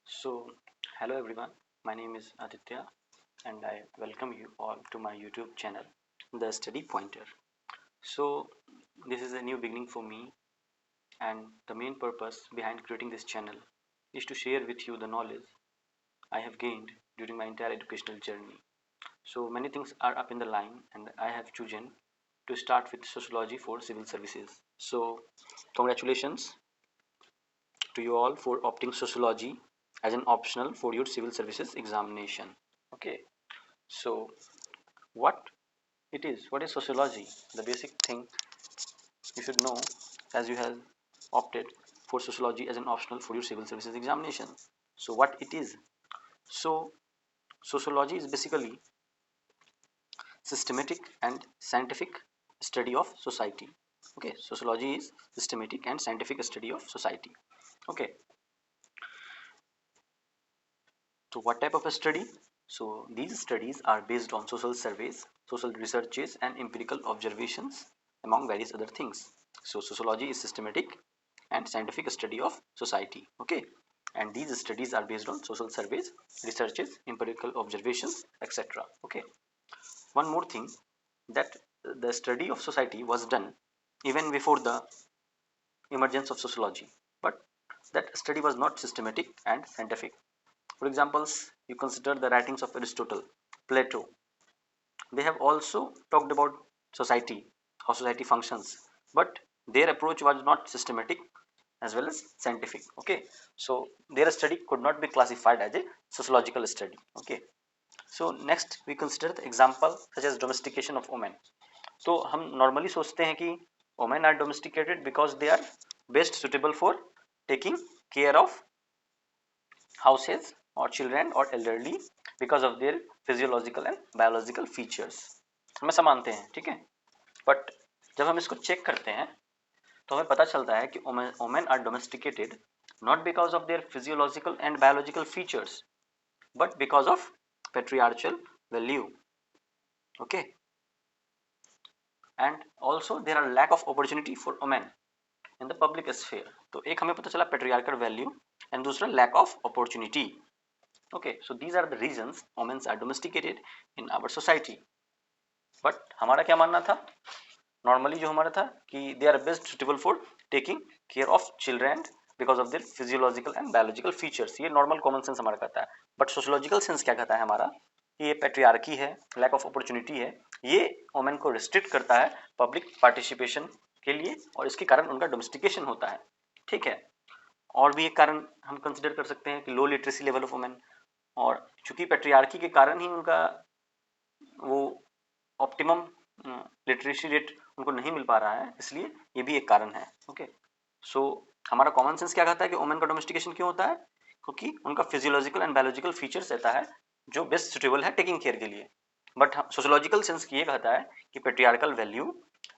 So, hello everyone, my name is Aditya and I welcome you all to my YouTube channel, The Study Pointer. So, this is a new beginning for me, and the main purpose behind creating this channel is to share with you the knowledge I have gained during my entire educational journey. So, many things are up in the line, and I have chosen to start with Sociology for Civil Services. So, congratulations to you all for opting Sociology as an optional for your civil services examination. Okay, so what what is sociology? The basic thing you should know, as you have opted for sociology as an optional for your civil services examination. So what it is? So sociology is basically systematic and scientific study of society. Okay, sociology is systematic and scientific study of society. Okay, so what type of a study? So these studies are based on social surveys, social researches and empirical observations among various other things. So sociology is systematic and scientific study of society. Okay, and these studies are based on social surveys, researches, empirical observations, etc. Okay, one more thing, that the study of society was done even before the emergence of sociology, but that study was not systematic and scientific. For examples, you consider the writings of Aristotle, Plato. They have also talked about society, how society functions, but their approach was not systematic as well as scientific. Okay, so their study could not be classified as a sociological study. Okay, so next we consider the example such as domestication of women. तो हम normally सोचते हैं कि women are domesticated because they are best suitable for taking care of houses or children or elderly because of their physiological and biological features. हम ऐसा मानते हैं, ठीक है, बट जब हम इसको चेक करते हैं तो हमें पता चलता है कि women are domesticated not because of their physiological and biological features but because of patriarchal value. Okay, and also there are lack of opportunity for women in the public sphere. तो एक हमें पता चला patriarchal value and दूसरा lack of opportunity. Okay, so these are the reasons women are domesticated in our society. But हमारा क्या मानना था? Normally जो हमारा था कि they are best suitable for taking care of children because of their physiological and biological features. ये normal common sense हमारा कहता है. But sociological sense क्या कहता है हमारा? कि ये patriarchy है, lack of opportunity है, ये women को restrict करता है public participation के लिए और इसके कारण उनका domestication होता है. ठीक है, और भी एक कारण हम कंसिडर कर सकते हैं कि लो लिटरेसी लेवल ऑफ वुमेन, और चूंकि पेट्रियार्की के कारण ही उनका वो ऑप्टिमम लिटरेसी रेट उनको नहीं मिल पा रहा है, इसलिए ये भी एक कारण है. ओके, सो हमारा कॉमन सेंस क्या कहता है कि वुमेन का डोमेस्टिकेशन क्यों होता है? क्योंकि उनका फिजियोलॉजिकल एंड बायोलॉजिकल फीचर्स रहता है जो बेस्ट सुटेबल है टेकिंग केयर के लिए. बट सोशियोलॉजिकल सेंस ये कहता है कि patriarchal value,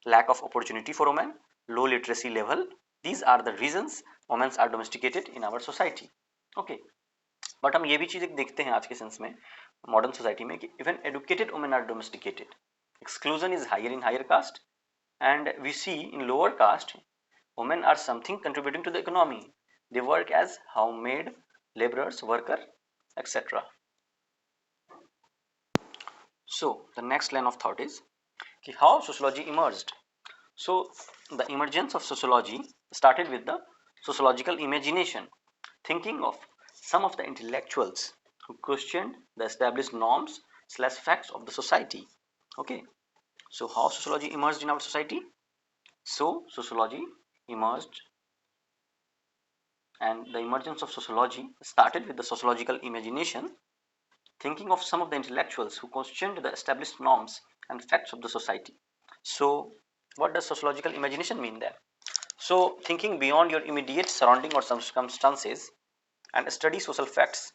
lack of opportunity for women, low literacy level, these are the reasons women are domesticated in our society. Okay, but हम ये भी चीज़ देखते हैं आज के सेंस में मॉडर्न सोसाइटी में कि even educated women are domesticated. Exclusion is higher in higher caste and we see in lower caste women are something contributing to the economy. They work as homemade laborers, worker, etc. So the next line of thought is how sociology emerged. So the emergence of sociology started with the sociological imagination, thinking of some of the intellectuals who questioned the established norms / facts of the society. Okay, so how sociology emerged in our society? So sociology emerged, and the emergence of sociology started with the sociological imagination, thinking of some of the intellectuals who questioned the established norms and facts of the society. So what does sociological imagination mean then? So thinking beyond your immediate surrounding or circumstances and study social facts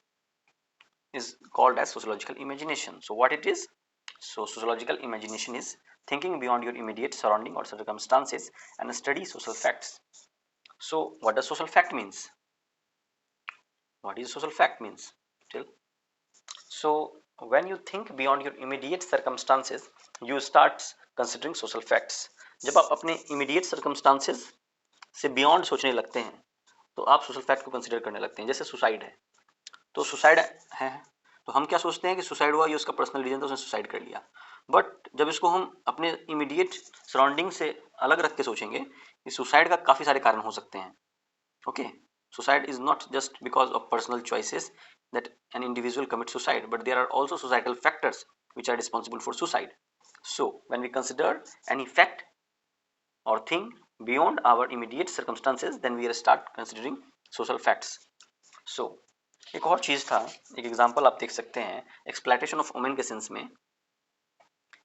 is called as sociological imagination. So what it is? So sociological imagination is thinking beyond your immediate surrounding or circumstances and study social facts. So what does social fact means? What is social fact means? So when you think beyond your immediate circumstances, you start considering social facts. जब आप अपने immediate circumstances से beyond सोचने लगते हैं तो आप social fact को consider करने लगते हैं. जैसे suicide है, तो सुसाइड है, तो हम क्या सोचते हैं कि सुसाइड हुआ, ये उसका पर्सनल रीजन, तो उसने सुसाइड कर लिया। बट जब इसको हम अपने इमीडिएट सराउंडिंग से अलग रख के सोचेंगे कि सुसाइड का काफ़ी सारे कारण हो सकते हैं। Okay, suicide is not just because of personal choices that an individual commits suicide, but there are also societal factors which are responsible for suicide. So when we consider any fact or thing beyond our immediate circumstances, then we start considering social facts. So एक और चीज़ था, एक example आप देख सकते हैं exploitation of women के sense में,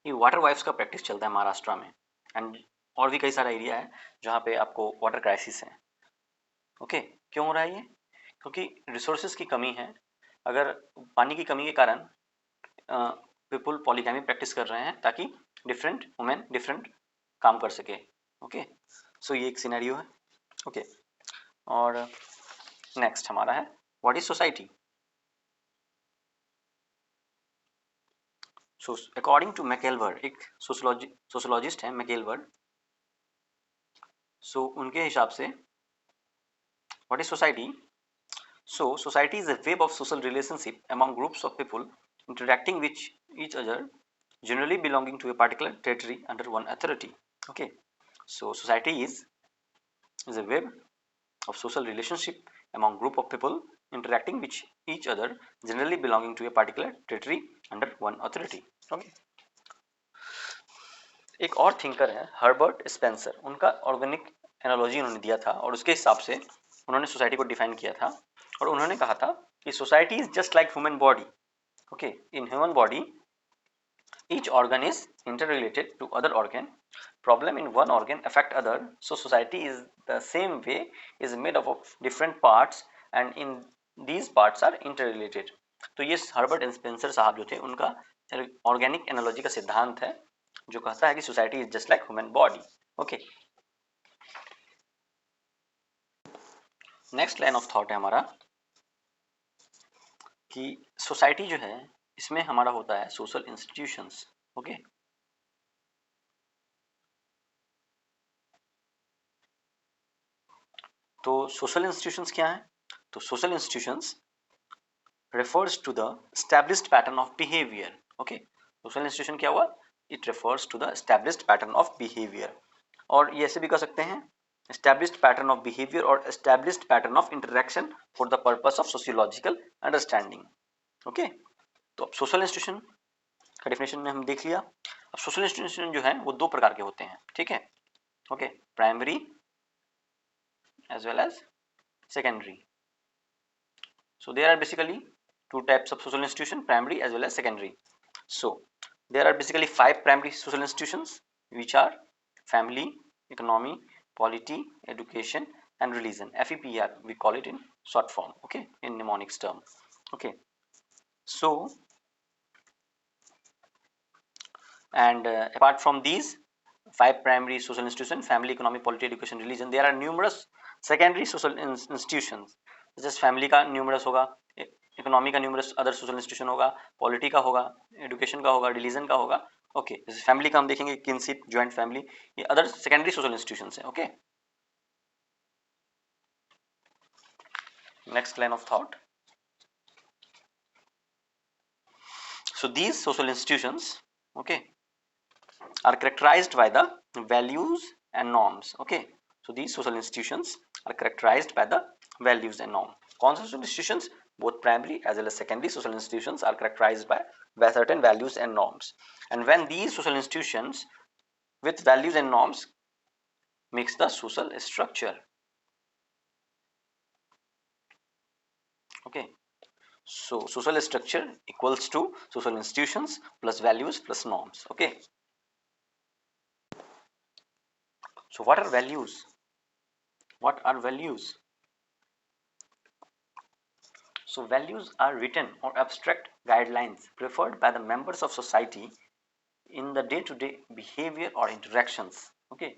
ये वाटर वाइफ्स का प्रैक्टिस चलता है महाराष्ट्र में, एंड और भी कई सारा एरिया है जहाँ पे आपको वाटर क्राइसिस है। ओके, क्यों हो रहा है ये? क्योंकि रिसोर्सेज की कमी है। अगर पानी की कमी के कारण पीपल पॉलीगैमी प्रैक्टिस कर रहे हैं ताकि डिफरेंट वुमेन डिफरेंट काम कर सके। ओके, सो ये एक सिनेरियो है। ओके, और नेक्स्ट हमारा है what is society. So according to MacIver, एक सोशोलॉजिस्ट है मैकेलवर्ड, सो उनके हिसाब से what is society. So society is a web of social relationship among groups of people interacting with each other, generally belonging to a particular territory under one authority. Okay, so society is a web of social relationship among group of people interacting with each other, generally belonging to a particular territory under one authority. Okay, एक और thinker है Herbert Spencer, उनका organic analogy उन्होंने दिया था और उसके हिसाब से उन्होंने सोसाइटी को डिफाइन किया था, और उन्होंने कहा था कि society is just like human body. Okay, in human body each organ is interrelated to other organ, problem in one organ affect other, so society is the same way, is made up of different parts and in these parts are interrelated. तो ये Herbert Spencer साहब जो थे उनका organic analogy का सिद्धांत है जो कहता है कि society is just like human body. Okay, next line of thought है हमारा कि सोसाइटी जो है इसमें हमारा होता है सोशल इंस्टीट्यूशंस। ओके, तो सोशल इंस्टीट्यूशंस क्या है? तो social institutions refers to the established pattern of behavior. Okay, social institution क्या हुआ? It refers to the established pattern of behavior, और ये ऐसे भी कह सकते हैं established pattern of behavior और established pattern of interaction for the purpose of sociological understanding. Okay, तो अब सोशल इंस्टीट्यूशन का डेफिनेशन में हम देख लिया। अब सोशल इंस्टीट्यूशन जो है वो दो प्रकार के होते हैं, ठीक है? Okay, primary as well as secondary. So there are basically two types of social institution, primary as well as secondary. So there are basically 5 primary social institutions which are family, economy, polity, education and religion. FEPR we call it in short form, okay, in mnemonics term. Okay, so and apart from these 5 primary social institutions, family, economy, polity, education, religion, there are numerous secondary social institutions. जैसे family का numerous होगा, economy का numerous other social institution होगा, polity का होगा, education का होगा, religion का होगा। ओके, जैसे फैमिली का हम देखेंगे किनशिप, ज्वाइंट फैमिली, ये अदर सेकेंडरी सोशल इंस्टीट्यूशंस हैं। Okay, next line of thought. So these social institutions okay are characterized by the values and norms. Okay, so these social institutions are characterized by the values and norms. कौन से social institutions? Both primary as well as secondary social institutions are characterized by certain values and norms. And when these social institutions with values and norms makes the social structure. Okay, so social structure equals to social institutions plus values plus norms. Okay, so what are values? What are values? So values are written or abstract guidelines preferred by the members of society in the day-to-day behavior or interactions. Okay,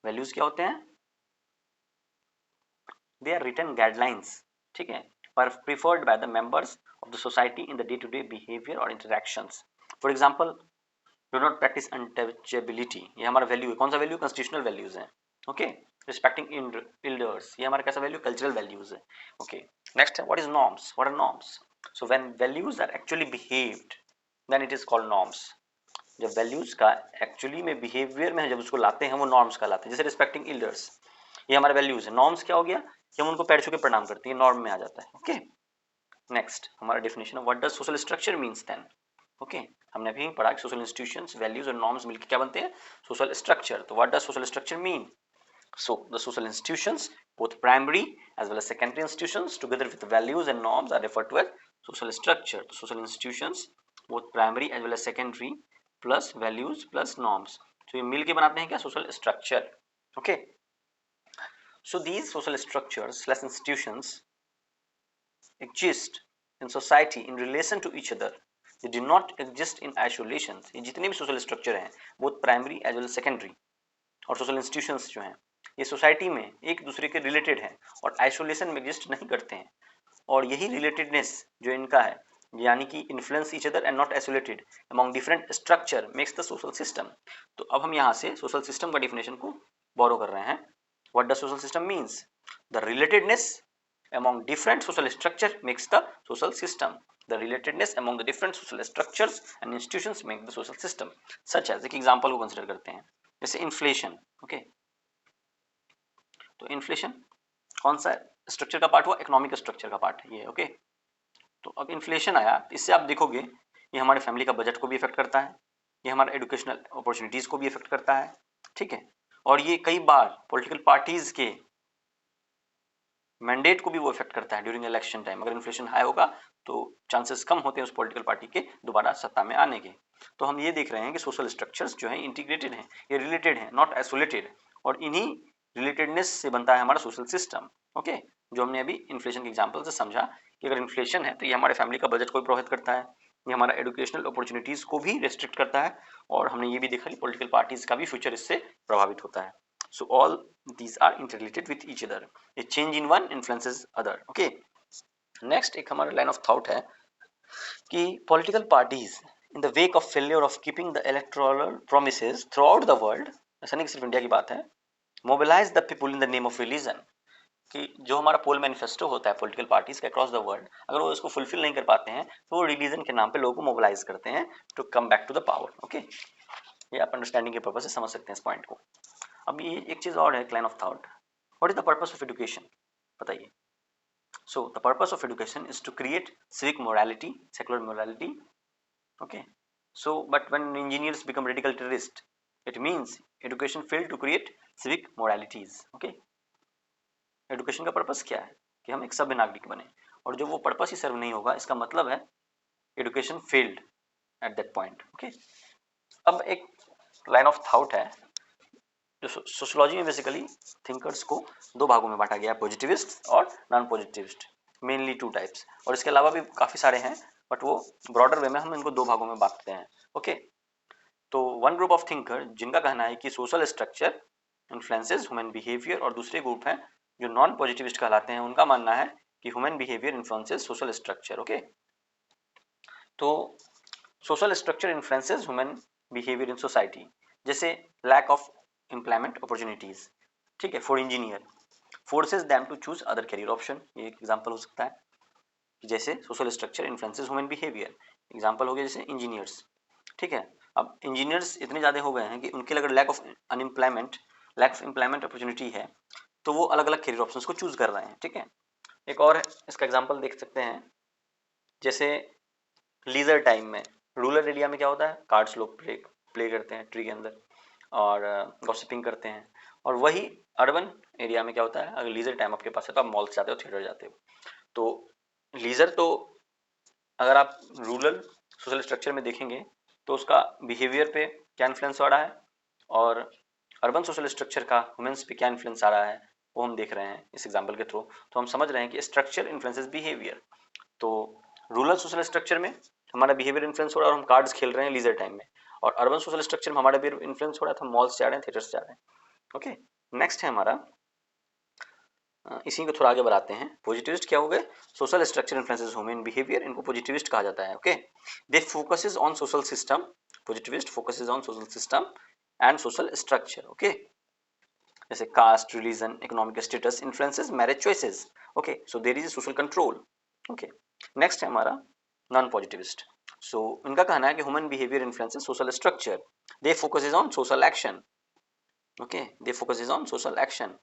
values क्या होते हैं? They are written guidelines, ठीक है, preferred by the members of the society in the day-to-day behavior or interactions. For example, do not practice untouchability, ये हमारा value है। कौन सा वैल्यू? कॉन्स्टिट्यूशनल वैल्यूज हैं। ओके, रिस्पेक्टिंग elders, ये हमारा कैसा वैल्यू, कल्चरल वैल्यूज है। ओके, नेक्स्ट है what is norms, what are norms. So when values are actually behaved then it is called norms. जब वैल्यूज का एक्चुअली में बिहेवियर में जब उसको लाते हैं वो नॉर्म्स कहलाते हैं। जैसे रिस्पेक्टिंग एल्डर्स, ये हमारे वैल्यूज है। नॉर्म्स क्या हो गया कि हम उनको पैर छू के प्रणाम करते हैं, नॉर्म में आ जाता है। ओके, नेक्स्ट हमारा डेफिनेशन है what does social structure means then. Okay, हमने अभी पढ़ा कि सोशल इंस्टीट्यूशंस, वैल्यूज और नॉर्म्स मिलकर क्या बनते हैं, सोशल स्ट्रक्चर। तो what does social structure mean. So the social institutions, both primary as well as secondary institutions, together with the values and norms, are referred to as social structure. The social institutions, both primary as well as secondary, plus values plus norms. So ये मिलके बनाते हैं क्या, social structure. Okay. So these social structures slash institutions exist in society in relation to each other. They do not exist in isolation. ये जितने भी social structure हैं, both primary as well as secondary, और social institutions जो हैं ये society में एक दूसरे के रिलेटेड हैं और आइसोलेशन में एग्जिस्ट नहीं करते हैं। और यही रिलेटेडनेस जो इनका है, यानी कि influence each other and not isolated among different structure makes the social system. तो अब हम यहाँ से सोशल सिस्टम का डिफिनेशन को बोरो कर रहे हैं। What does social system means, the relatedness among different social structure makes the social system. The relatedness among the different social structures and institutions make the social system. Such as, एक example को consider करते हैं, जैसे inflation. Okay, तो inflation कौन सा structure का part हुआ, इकोनॉमिक स्ट्रक्चर का पार्ट है ये। ओके, तो अब इन्फ्लेशन आया, इससे आप देखोगे ये हमारे फैमिली का बजट को भी इफेक्ट करता है, ये हमारे एजुकेशनल अपॉर्चुनिटीज को भी इफेक्ट करता है। ठीक है, और ये कई बार पॉलिटिकल पार्टीज के मैंडेट को भी वो इफेक्ट करता है ड्यूरिंग इलेक्शन टाइम। अगर इन्फ्लेशन हाई होगा तो चांसेस कम होते हैं उस पॉलिटिकल पार्टी के दोबारा सत्ता में आने के। तो हम ये देख रहे हैं कि सोशल स्ट्रक्चर्स जो हैं इंटीग्रेटेड हैं, ये रिलेटेड हैं, नॉट आइसोलेटेड, और इन्हीं रिलेटेडनेस से बनता है हमारा सोशल सिस्टम। ओके, जो हमने अभी इन्फ्लेशन के एग्जाम्पल से समझा कि अगर इन्फ्लेशन है तो ये हमारे फैमिली का बजट को भी प्रभावित करता है, ये हमारा एजुकेशनल अपॉर्चुनिटीज को भी रेस्ट्रिक्ट करता है, और हमने ये भी देखा कि पॉलिटिकल पार्टीज का भी फ्यूचर इससे प्रभावित होता है। So all these are interrelated with each other. A change in one influences other. Okay. Next एक हमारा line of thought है कि political parties in the wake of failure of keeping the electoral promises throughout the world, ऐसा नहीं कि सिर्फ India की बात है, mobilize the people in the name of religion. कि जो हमारा पोल मैनिफेस्टो होता है पॉलिटिकल पार्टीज का अक्रॉस द वर्ल्ड, अगर वो इसको फुलफिल नहीं कर पाते हैं तो वो रिलीजन के नाम पे लोगों को मोबिलाइज करते हैं to come back to the power. Okay, ये आप अंडरस्टैंडिंग के पर्पज से समझ सकते हैं इस पॉइंट को। अब ये एक चीज और है, line of thought, what is the purpose of education, बताइए। So the purpose of education is to create civic morality, secular morality. Okay, so but when engineers become radical terrorist, it means education fail to create civic moralities. Okay, education का purpose क्या है कि हम एक सभ्य नागरिक बने, और जब वो पर्पस ही सर्व नहीं होगा इसका मतलब है education failed at that point. Okay, अब एक लाइन ऑफ थॉट है जो सोशियोलॉजी में बेसिकली थिंकर्स को दो भागों में बांटा गया है, पॉजिटिविस्ट और non positivist, mainly two types, और इसके अलावा भी काफ़ी सारे हैं बट वो ब्रॉडर वे में हम इनको दो भागों में बांटते हैं। ओके, तो वन ग्रुप ऑफ थिंकर जिनका कहना है कि social structure influences human behaviour, और दूसरे ग्रुप हैं जो नॉन पॉजिटिविस्ट कहलाते हैं, उनका मानना है कि human behaviour influences social structure. Okay, तो social structure influences human behaviour in society, जैसे लैक ऑफ एम्प्लॉयमेंट अपॉर्चुनिटीज, ठीक है, for engineer forces them to choose other career option, ये एक एग्जांपल हो सकता है। जैसे social structure influences human behaviour, example हो गया जैसे इंजीनियर्स। ठीक है, अब इंजीनियर्स इतने ज़्यादा हो गए हैं कि उनके अगर lack of unemployment, lack of employment opportunity है तो वो अलग अलग करियर ऑप्शंस को चूज कर रहे हैं। ठीक है, एक और इसका एग्जाम्पल देख सकते हैं, जैसे लीजर टाइम में रूरल एरिया में क्या होता है, कार्ड्स लोग प्ले करते हैं ट्री के अंदर और गॉसिपिंग करते हैं, और वही अर्बन एरिया में क्या होता है, अगर लीजर टाइम आपके पास है तो आप मॉल्स जाते हो, थिएटर जाते हो। तो लीजर तो अगर आप रूरल सोशल स्ट्रक्चर में देखेंगे तो उसका बिहेवियर पे क्या इन्फ्लुएंस आ रहा है, और अर्बन सोशल स्ट्रक्चर का ह्यूमंस पे क्या इन्फ्लुएंस आ रहा है वो हम देख रहे हैं इस एग्जाम्पल के थ्रू। तो हम समझ रहे हैं कि स्ट्रक्चर इन्फ्लुएंसेस बिहेवियर। तो रूरल सोशल स्ट्रक्चर में हमारा बिहेवियर इन्फ्लुएंस हो रहा है और हम कार्ड्स खेल रहे हैं लीजर टाइम में, और अर्बन सोशल स्ट्रक्चर में हमारा बिहेवियर इन्फ्लुएंस हो रहा है तो हम मॉल्स जा रहे हैं, थिएटर्स जा रहे हैं। ओके, नेक्स्ट है हमारा, इसी को थोड़ा आगे बढ़ाते हैं, पॉजिटिविस्ट क्या हो गए, social structure influences human behaviour, इनको पॉजिटिविस्ट कहा जाता है। Okay, they focuses on social system, positivist focuses on social system and social structure. Okay, जैसे caste, religion, economic status influences marriage choices. Okay, so there is social control. Okay, next है हमारा non positivist. So इनका कहना है कि human behaviour influences social structure, they focuses on social action. Okay, they focuses on social action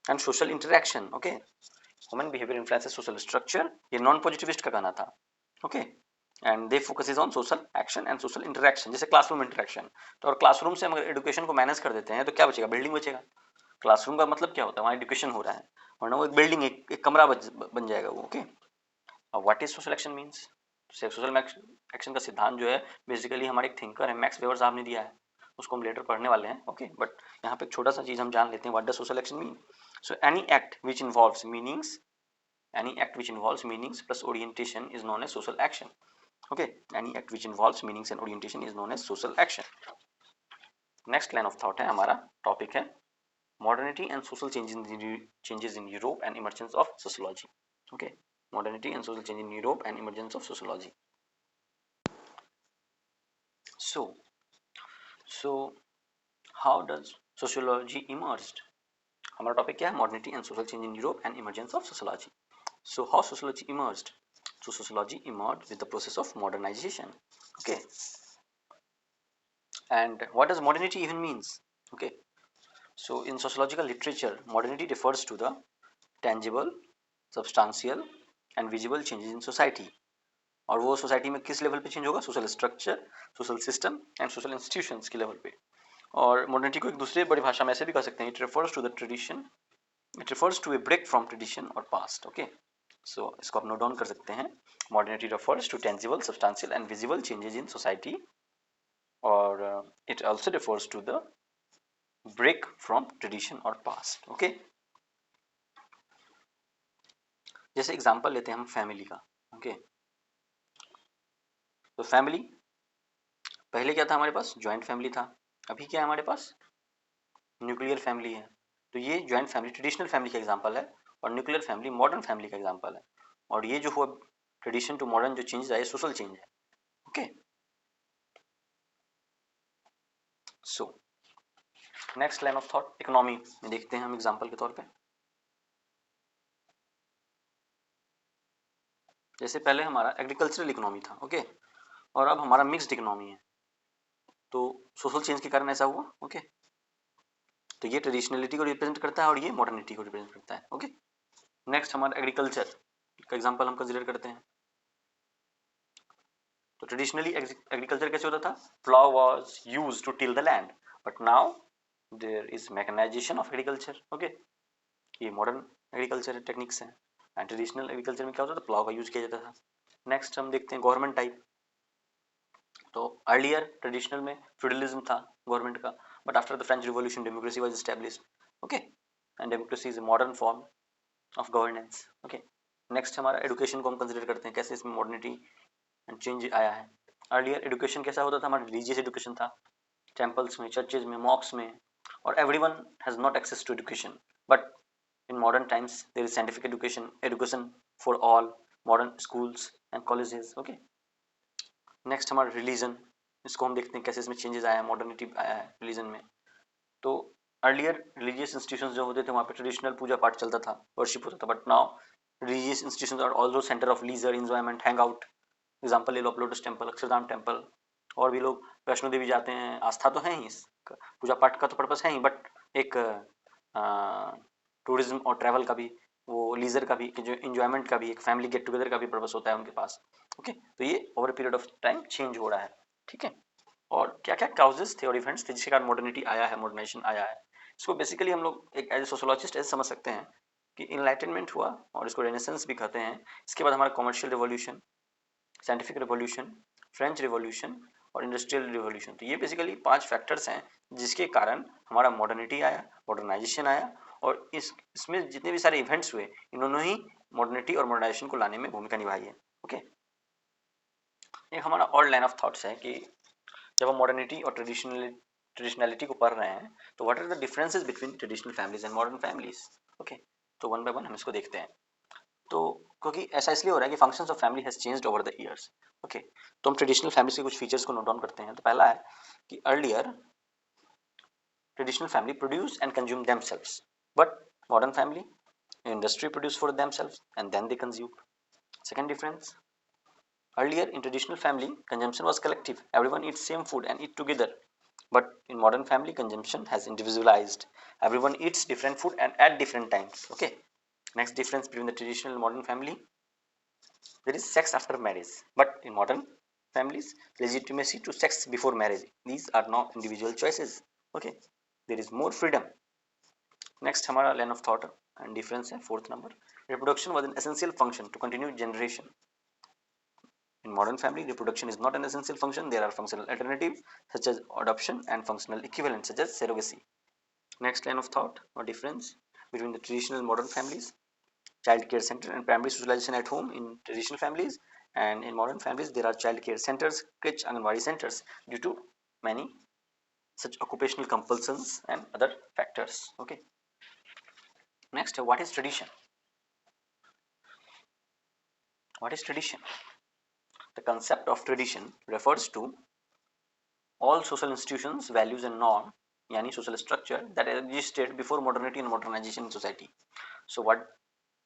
and social interaction. Okay, human behaviour influences social structure, ये non positivist का कहना था. Okay, and they focuses on social action and social interaction. जैसे classroom interaction, तो और classroom से हम अगर एजुकेशन को मैनेज कर देते हैं तो क्या बचेगा? बिल्डिंग बचेगा. क्लासरूम का मतलब क्या होता है? वहाँ एजुकेशन हो रहा है, वरना वो एक बिल्डिंग, एक कमरा बन जाएगा वो. ओके, अब what is social action means? Social action का सिद्धांत जो है बेसिकली हमारे एक थिंकर है मैक्स वेबर साहब ने दिया है, उसको हम लेटर पढ़ने वाले हैं. ओके, बट यहाँ पे एक छोटा सा चीज हम जान लेते हैं, what does social action mean. So any act which involves meanings, any act which involves meanings plus orientation is known as social action. Okay, any act which involves meanings and orientation is known as social action. Next line of thought है हमारा topic है modernity and social changes in Europe and emergence of sociology. Okay, modernity and social change in Europe and emergence of sociology. So how does sociology emerged? हमारा topic क्या है? modernity and social change in Europe and emergence of sociology. So how sociology emerged? So sociology emerged with the process of modernization. Okay, and what does modernity even means? Okay, so in sociological literature modernity refers to the tangible, substantial and visible changes in society. और वो society में किस level पे change होगा? Social structure, social system and social institutions के level पे. और modernity को एक दूसरे बड़ी भाषा में ऐसे भी कह सकते हैं, it refers to the tradition, it refers to a break from tradition और पास्ट. ओके, सो इसको आप नोट डाउन कर सकते हैं. Modernity refers to tangible, substantial and visible changes in society, और it also refers to the break from tradition और past. Okay, जैसे example लेते हैं हम फैमिली का. ओके, तो फैमिली पहले क्या था? हमारे पास ज्वाइंट फैमिली था. अभी क्या है हमारे पास? न्यूक्लियर फैमिली है. तो ये ज्वाइंट फैमिली ट्रेडिशनल फैमिली का एग्जांपल है, और न्यूक्लियर फैमिली मॉडर्न फैमिली का एग्जांपल है. और ये जो हुआ ट्रेडिशन टू मॉडर्न जो चेंज है, सोशल चेंज है. Okay, so next line of thought economy में देखते हैं हम एग्जांपल के तौर पे. जैसे पहले हमारा एग्रीकल्चरल इकोनॉमी था. ओके, और अब हमारा मिक्स्ड इकोनॉमी है. तो सोशल चेंज के कारण ऐसा हुआ. ओके, तो ये ट्रेडिशनलिटी को रिप्रेजेंट करता है और ये मॉडर्निटी को रिप्रेजेंट करता है. ओके, नेक्स्ट हमारा एग्रीकल्चर का एग्जांपल हम कंसीडर करते हैं. तो ट्रेडिशनली एग्रीकल्चर कैसे होता था? Plough was used to till the land, but now there is mechanisation of agriculture. Okay, ये मॉडर्न एग्रीकल्चर टेक्निक्स हैं. एंड ट्रेडिशनल एग्रीकल्चर में क्या होता था? प्लाउ का यूज किया जाता था. नेक्स्ट हम देखते हैं गवर्नमेंट टाइप. तो अर्लियर ट्रेडिशनल में फ्यूडलिज्म था गवर्नमेंट का, but after the French revolution democracy was established. Okay, and democracy is a modern form of governance. Okay, next हमारा एजुकेशन को हम कंसीडर करते हैं, कैसे इसमें मॉडर्निटी एंड चेंज आया है. अर्लियर एजुकेशन कैसा होता था? हमारा रिलीजियस एजुकेशन था, टेम्पल्स में, चर्चेज में, मॉक्स में, और everyone has not access to education. But in modern times there is scientific education, education for all, modern schools and colleges. Okay, next हमारा रिलीजन, इसको हम देखते हैं कैसे इसमें चेंजेस आया है, मॉडर्निटी आया है रिलीजन में. तो अर्लियर रिलीजियस इंस्टीट्यूशंस जो होते थे वहाँ पे ट्रेडिशनल पूजा पाठ चलता था, वर्शिप होता था, but now religious institutions are also centre of leisure, enjoyment, hang out. Example ले लो, लोटस टेम्पल, अक्षरधाम टेम्पल. और भी लोग वैष्णो देवी जाते हैं, आस्था तो है ही, पूजा पाठ का तो पर्पस है ही, बट एक टूरिज्म और ट्रैवल का भी, वो लीजर का भी, जो इंजॉयमेंट का भी, एक फैमिली गेट टुगेदर का भी पर्पस होता है उनके पास. ओके, तो ये over period of time change हो रहा है. ठीक है, और क्या क्या काउजेस थे और इवेंट्स थे जिसके कारण मॉडर्निटी आया है, मॉडर्नाइजेशन आया है. इसको बेसिकली हम लोग एक एज ए सोशोलॉजिस्ट ऐसे समझ सकते हैं कि इनलाइटनमेंट हुआ, और इसको रेनेसेंस भी कहते हैं. इसके बाद हमारा commercial revolution, scientific revolution, French revolution और इंडस्ट्रियल रिवॉल्यूशन. तो ये बेसिकली 5 फैक्टर्स हैं जिसके कारण हमारा मॉडर्निटी आया, मॉडर्नाइजेशन आया, और इसमें जितने भी सारे इवेंट्स हुए, इन्होंने ही मॉडर्निटी और मॉडर्नाइजेशन को लाने में भूमिका निभाई है. ओके, एक हमारा और लाइन ऑफ थॉट्स है कि जब हम मॉडर्निटी और ट्रेडिशनलिटी को पढ़ रहे हैं, तो what are the differences between traditional families and modern families. Okay, तो वन बाय वन हम इसको देखते हैं. तो क्योंकि ऐसा इसलिए हो रहा है कि functions of family has changed over the years. Okay, तो हम ट्रेडिशनल फैमिली के कुछ फीचर्स को नोट डाउन करते हैं. तो पहला है कि earlier traditional family produce and consume themselves, but modern family, industry produce for themselves and then they consume. Second difference, earlier in traditional family consumption was collective, everyone eats same food and eat together, but in modern family consumption has individualized, everyone eats different food and at different times. Okay, next difference between the traditional and modern family, there is sex after marriage, but in modern families legitimacy to sex before marriage, these are not individual choices. Okay, there is more freedom. Next हमारा line of thought and difference है fourth number, reproduction was an essential function to continue generation. In modern family, reproduction is not an essential function. There are functional alternatives such as adoption and functional equivalents such as surrogacy. Next line of thought or difference between the traditional and modern families, child care center and primary socialization at home in traditional families, and in modern families there are child care centers, crèche, anganwadi centers due to many such occupational compulsions and other factors. Okay, next, what is tradition? What is tradition? The concept of tradition refers to all social institutions, values and norm, yani social structure that existed before modernity and modernization in society. So what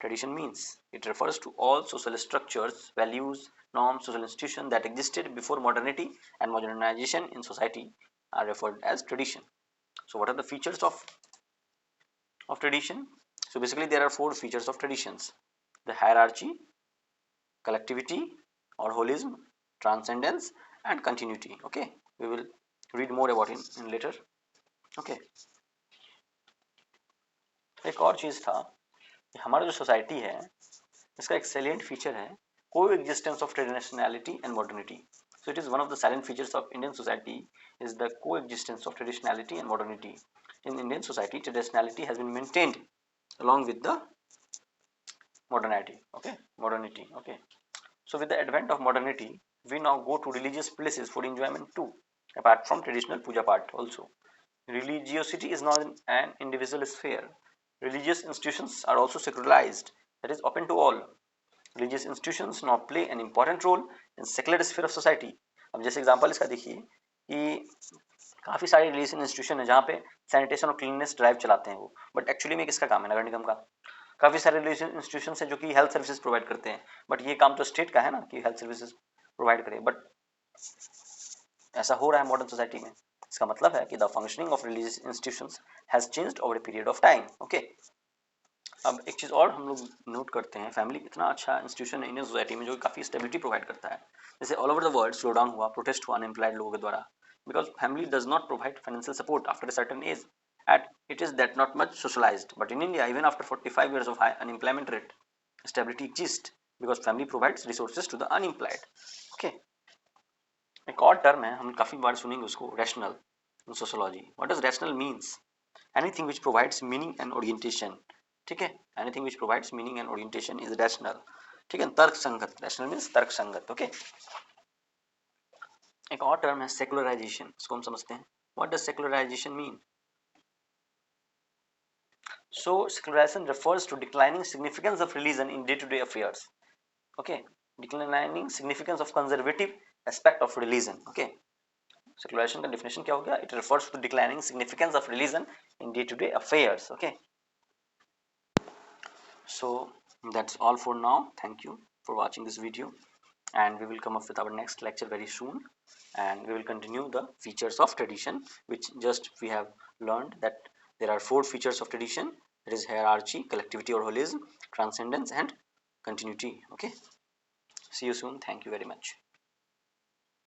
tradition means? It refers to all social structures, values, norms, social institutions that existed before modernity and modernization in society are referred as tradition. So what are the features of tradition? So basically there are four features of traditions: the hierarchy, collectivity or holism, transcendence and continuity. Okay, we will read more about it in later. Okay, एक और चीज था कि हमारा जो society है इसका एक सैलिएंट फीचर है coexistence of traditionality and modernity. So it is one of the silent features of Indian society is the coexistence of traditionality and modernity. In Indian society, traditionality has been maintained along with the modernity. Okay. So with the advent of modernity, we now go to religious places for enjoyment too, apart from traditional puja part also. Religiosity is not an individual sphere. Religious institutions are also secularized, that is open to all. Religious institutions now play an important role in secular sphere of society. अब जैसे example इसका देखिए कि काफ़ी सारे religious institution है जहाँ पे सैनिटेशन और क्लीननेस ड्राइव चलाते हैं वो, बट एक्चुअली में किसका काम है? नगर निगम का. काफ़ी सारे रिलीजियस इंस्टीट्यूशन है जो कि हेल्थ सर्विसेज प्रोवाइड करते हैं, बट ये काम तो स्टेट का है ना कि हेल्थ सर्विसेज प्रोवाइड करे, बट ऐसा हो रहा है मॉडर्न सोसाइटी में. इसका मतलब है कि the functioning of religious institutions has changed over a period of time. Okay, अब एक चीज़ और हम लोग नोट करते हैं, फैमिली इतना अच्छा इंस्टीट्यूशन है इंडियन सोसाइटी में जो काफ़ी स्टेबिलिटी प्रोवाइड करता है. जैसे all over the world slow down हुआ, प्रोटेस्ट हुआ अनएम्प्लॉयड लोगों के द्वारा, because family does not provide financial support after a certain age at it is that not much socialized, but in India even after 45 years of high unemployment rate stability exists because family provides resources to the unemployed. Okay, एक और term है हम काफ़ी बार सुनेंगे उसको, rational in sociology. What does rational means? Anything which provides meaning and orientation. ठीक है, anything which provides meaning and orientation is rational. ठीक है, तर्क संगत. रैशनल मीन्स तर्क संगत. ओके, एक और टर्म है सेकुलराइजेशन, इसको हम समझते हैं. What does secularization mean? So secularization refers to declining significance of religion in day-to-day affairs. Okay, declining significance of conservative aspect of religion. Okay, secularization का definition क्या हो गया? It refers to declining significance of religion in day-to-day affairs. Okay, so that's all for now. Thank you for watching this video, and we will come up with our next lecture very soon, and we will continue the features of tradition, which just we have learned that there are four features of tradition. It is hierarchy, collectivity or holism, transcendence and continuity. Okay, see you soon. Thank you very much.